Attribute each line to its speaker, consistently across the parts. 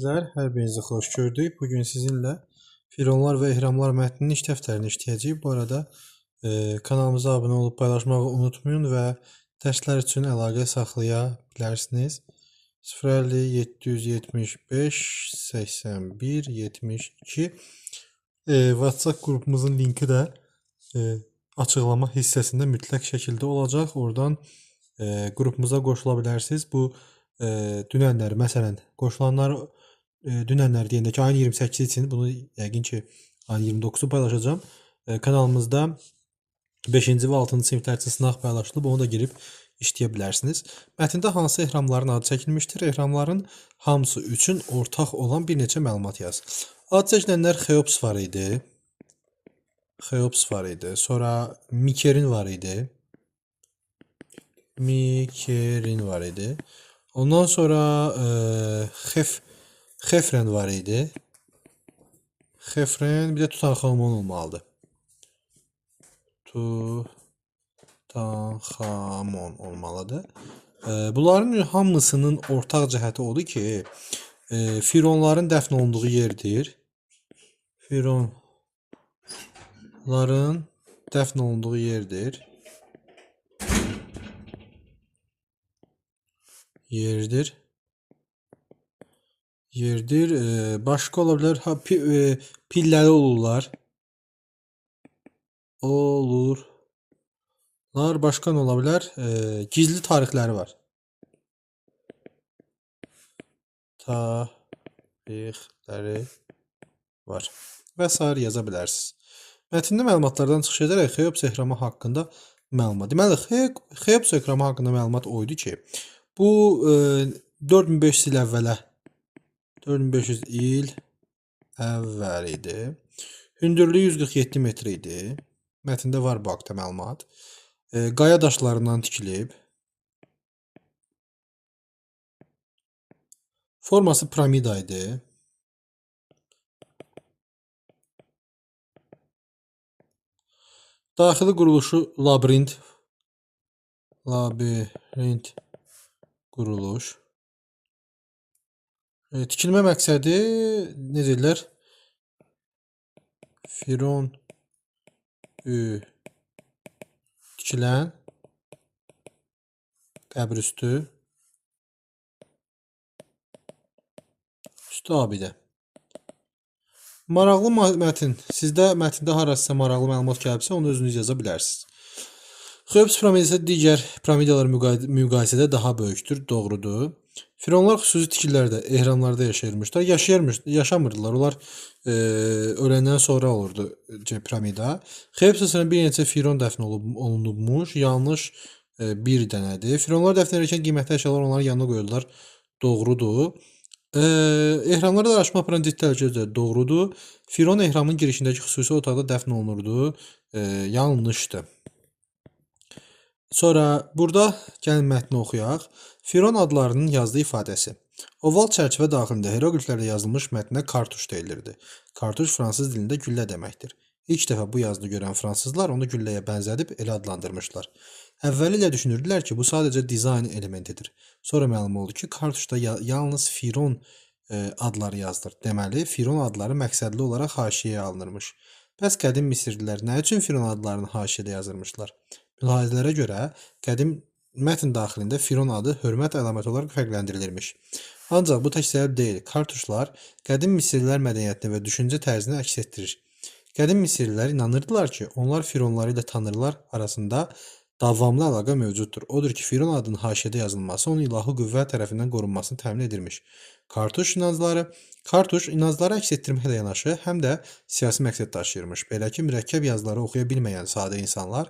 Speaker 1: Sizler hər birinizi xoş gördük. Bugün sizinlə Fironlar və ehramlar mətninin iş dəftərini işləyəcəyik. Bu arada kanalımıza abunə olub paylaşmağı unutmayın və dərslər üçün əlaqə saxlaya bilərsiniz. 050 775 81 72 WhatsApp qrupumuzun linki də açıqlama hissəsində mütləq şəkildə olacaq. Oradan qrupumuza qoşula bilərsiniz. Bu dünənlər, məsələn, qoşulanlar dünənlər deyəndə ki, ayın 28-i üçün bunu yəqin ki, ayın 29-u paylaşacağım. Kanalımızda 5-ci və 6-cı siniflər üçün sınaq paylaşılıb, onu da girib işləyə bilərsiniz. Mətndə hansı ehramların adı çəkilmişdir? Ehramların hamısı üçün ortaq olan bir neçə məlumat yaz. Ad çəkilənlər Xeops var idi. Sonra Mikerin var idi. Ondan sonra Xefren var idi. Bir də Tutanxamon olmalıdır. Tutanxamon olmalıdır. Bunların hamısının ortaq cəhəti odur ki, Fironların dəfn olunduğu yerdir. Başqa ola bilər, pilləli olurlar. Başqa nə ola bilər? Gizli tarixləri var. Və sair yaza bilərsiniz. Mətndə məlumatlardan çıxış edərək Xeops ehramı haqqında məlumat. Deməli, Xeops ehramı haqqında məlumat oydu ki, bu 4500 il əvvəl idi. Hündürlüyü 147 metr idi. Mətndə var bu haqda məlumat. Qaya daşlarından tikilib. Forması piramida idi. Daxili quruluşu labirint quruluş. Tikilmə məqsədi necə deyirlər? Firon tikilən qəbrüstü abidə. Maraqlı mətn. Sizdə mətndə harasısa maraqlı məlumat gəlibsə, onu özünüz yaza bilərsiniz. Xeops piramidası digər piramidalar müqayisədə daha böyükdür, doğrudur. Fironlar xüsusi tikililərdə, ehramlarda yaşamırdılar. Onlar öləndən sonra olurdu piramida. Xeops üçün bir neçə Firon dəfn olunubmuş, yanlış bir dənədir. Fironlar dəfn edərkən qiymətli əşyalar onların yanına qoyulurlar, doğrudur. Ehramlarda araşdırma aparan ciddi təhlükələr doğrudur. Firon ehramın girişindəki xüsusi otaqda dəfn olunurdu, yanlışdır. Sonra burada gəlin mətni oxuyaq. Firon adlarının yazdığı ifadəsi. Oval çərçivə daxilində hieroqliflərlə yazılmış mətnə kartuş deyilirdi. Kartuş fransız dilində güllə deməkdir. İlk dəfə bu yazını görən fransızlar onu gülləyə bənzədib elə adlandırmışlar. Əvvəlilə düşünürdülər ki, bu sadəcə dizayn elementidir. Sonra məlum oldu ki, kartuşda yalnız Firon adları yazılır. Deməli, Firon adları məqsədli olaraq haşiyəyə alınırmış. Bəs qədim Misirlilər nə üçün Firon adlarını haşiyədə yazırmışlar? Mülahizələrə görə qədim mətn daxilində Firon adı hörmət əlaməti olaraq fərqləndirilirmiş. Ancaq bu tək səbəb deyil. Kartuşlar qədim Misirlilər mədəniyyətini və düşüncə tərzini əks etdirir. Qədim Misirlilər inanırdılar ki, onlar Fironları ilə tanrılar arasında davamlı əlaqə mövcuddur. Odur ki, Firon adının haşiyədə yazılması onun ilahi qüvvə tərəfindən qorunmasını təmin edirmiş. Kartuş inancları əks etdirməklə yanaşı, həm də siyasi məqsəd daşıyırmış. Belə ki, mürəkkəb yazıları oxuya bilməyən sadə insanlar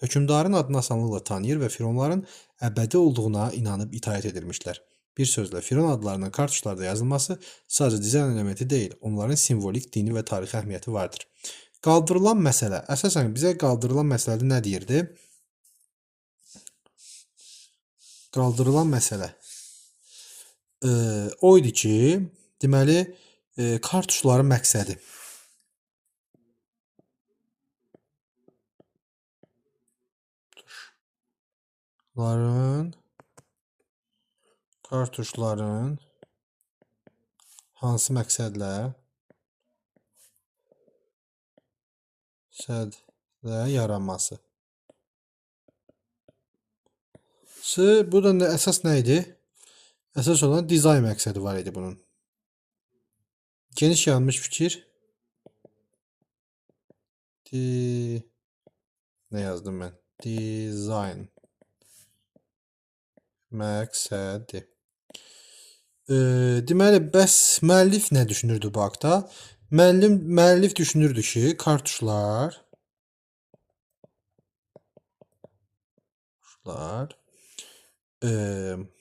Speaker 1: hökmdarın adını asanlıqla tanıyır və Fironların əbədi olduğuna inanıb itaət edilmişlər. Bir sözlə, Firon adlarının kartuşlarda yazılması sadəcə dizayn elementi deyil, onların simvolik, dini və tarixi əhəmiyyəti vardır. Qaldırılan məsələ. Əsasən bizə qaldırılan məsələdə nə deyirdi? Qaldırılan məsələ o idi ki, deməli, kartuşların məqsədi. Kartuşların Hansı məqsədlə? Məqsədlə yaranması. Burada əsas nə idi? Əsas olan dizayn məqsədi var idi bunun. Geniş yayılmış fikir. Nə yazdım mən? Dizayn məqsədi. Deməli, bəs müəllif nə düşünürdü bu haqda? Müəllif düşünürdü ki, kartuşlar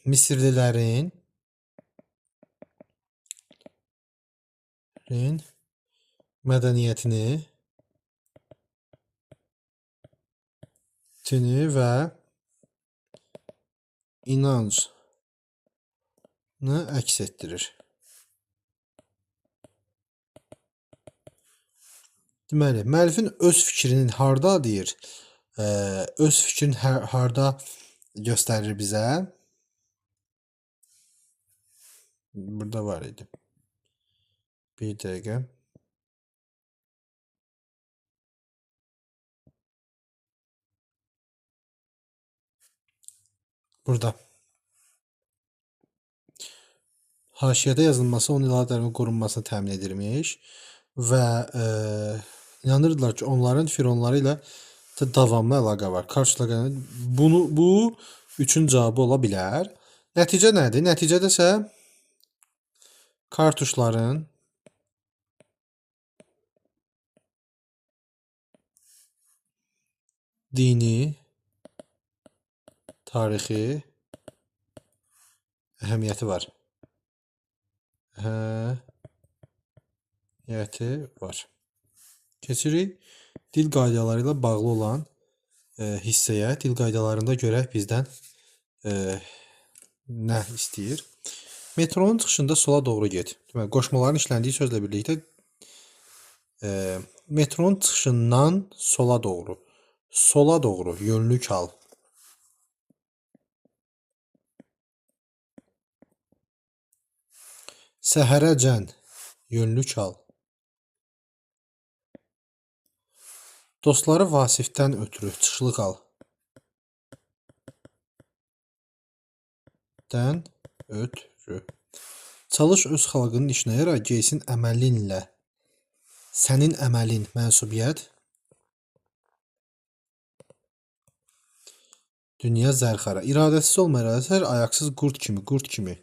Speaker 1: Misirlilərin mədəniyyətini və inancını əks etdirir. Deməli, müəllifin öz fikrinin harda deyir? Öz fikrini harda göstərir bizə? Burada var idi. Bir dəqiqə. Burada. Haşiyədə yazılması onun ilahələrin qorunmasını təmin edirmiş və inanırdılar ki, onların fironları ilə davamlı əlaqə var. Bu üçün cavabı ola bilər. Nəticə nədir? Nəticədə isə kartuşların dini, tarixi əhəmiyyəti var. Keçirik dil qaydaları ilə bağlı olan hissəyə. Dil qaydalarında görək bizdən nə istəyir? Metronun çıxışında sola doğru get. Deməli, qoşmaların işləndiyi sözlə birlikdə metronun çıxışından sola doğru yönlük al. Səhərəcən yönlük al. Dostları Vasifdən ötürü çıxışlıq al. Çalış öz xalqının işinə yara, geysin əməlinlə. Sənin əməlin mənsubiyyət. Dünya zərxara. İradəsiz olma iradəsiz, ayaqsız qurd kimi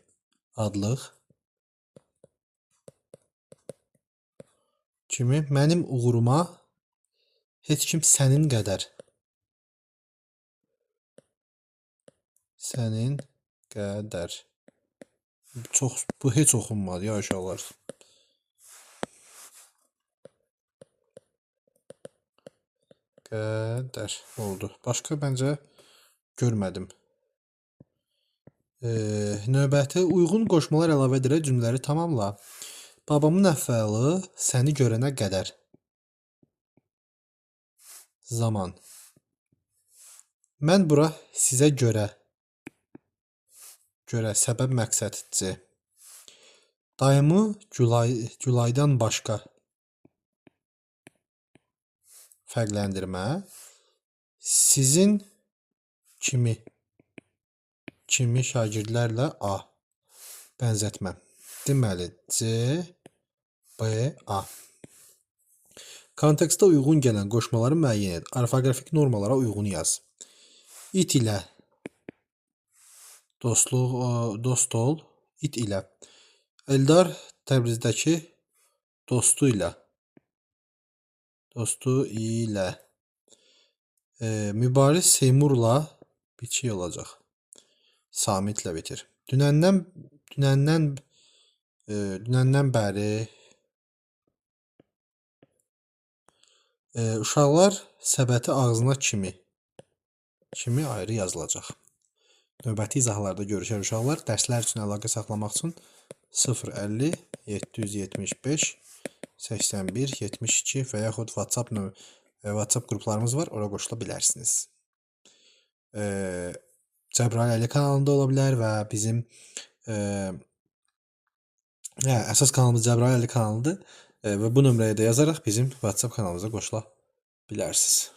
Speaker 1: adlıq. Mənim uğuruma heç kim sənin qədər. Bu heç oxunmadı ya uşaqlar. Qədər oldu. Başqa məncə görmədim. Növbəti uyğun qoşmalar əlavə edərək cümlələri tamamla. Babamın əhvalı səni görənə qədər. Zaman. Mən bura sizə görə səbəb məqsədçi. Dayımı Gülaydan başqa fərqləndirmə. Sizin kimi şagirdlərlə A bənzətmə. Deməli, C, B, A. Kontekstə uyğun gələn qoşmaları müəyyən et. Orfoqrafik normalara uyğun yaz. İt ilə dost ol, it ilə. Eldar Təbrizdəki dostu ilə. Mübariz Seymurla biçi olacaq. Samitlə bitir. Dünəndən bəri uşaqlar səbəti ağzına kimi ayrı yazılacaq. Növbəti izahlarda görüşər uşaqlar. Dərslər üçün əlaqə saxlamaq üçün 050 775 81 72 və yaxud WhatsApp qruplarımız var. Ora qoşula bilərsiniz. Cəbrayıl Əli kanalında ola bilər və bizim Hə, əsas kanalımız Cəbrayıl Əli kanalıdır və bu nömrəyə də yazaraq bizim WhatsApp kanalımıza qoşula bilərsiniz.